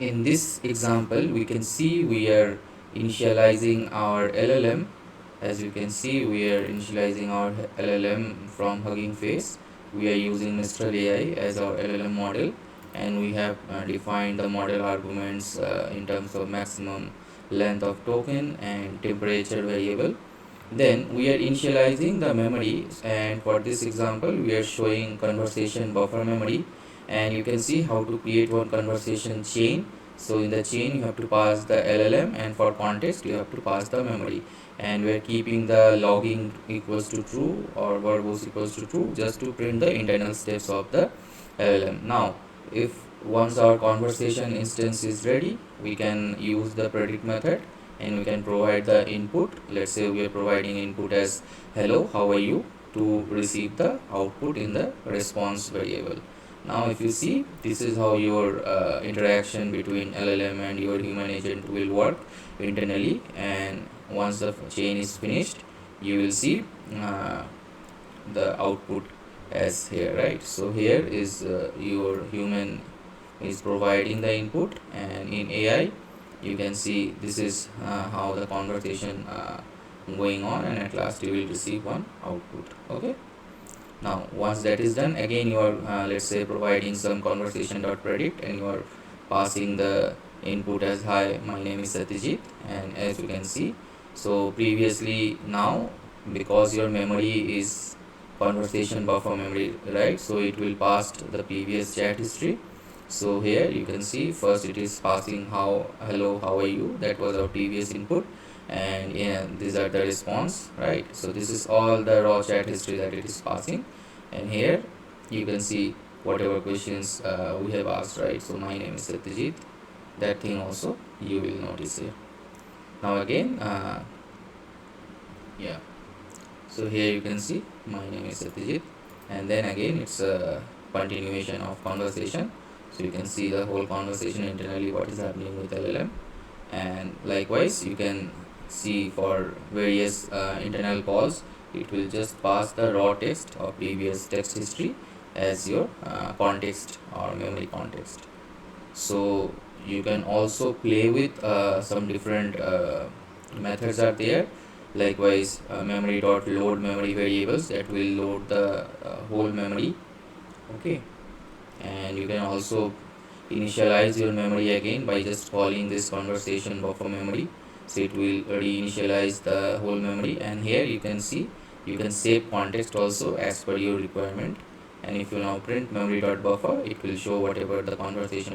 In this example, we can see we are initializing our LLM. As you can see, we are initializing our LLM from Hugging Face. We are using Mistral AI as our LLM model, and we have defined the model arguments in terms of maximum length of token and temperature variable. Then we are initializing the memory, and for this example we are showing conversation buffer memory, and you can see how to create one conversation chain. So in the chain you have to pass the LLM, and for context you have to pass the memory, and we are keeping the logging equals to true or verbose equals to true just to print the internal steps of the LLM. Now if once our conversation instance is ready, we can use the predict method and we can provide the input. Let's say we are providing input as hello, how are you, to receive the output in the response variable. Now if you see, this is how your interaction between LLM and your human agent will work internally, and once the chain is finished you will see the output as here, right? So here is your human is providing the input, and in AI you can see this is how the conversation going on, and at last you will receive one output. Okay, now once that is done, again you are let's say providing some conversation dot predict, and you are passing the input as hi, my name is Satyajit, and as you can see, so previously now because your memory is conversation buffer memory, right? So it will pass the previous chat history. So here you can see first it is passing how hello, how are you, that was our previous input, and yeah, these are the response, right? So this is all the raw chat history that it is passing, and here you can see whatever questions we have asked, right? So my name is Satyajit, that thing also you will notice here. Now again yeah, so here you can see my name is Satyajit, and then again it's a continuation of conversation. So you can see the whole conversation internally, what is happening with LLM, and likewise you can see for various internal calls, it will just pass the raw text or previous text history as your context or memory context. So you can also play with some different methods are there. Likewise memory dot load memory variables that will load the whole memory. Okay, and you can also initialize your memory again by just calling this conversation buffer memory, so it will reinitialize the whole memory. And here you can see you can save context also as per your requirement, and if you now print memory dot buffer, it will show whatever the conversation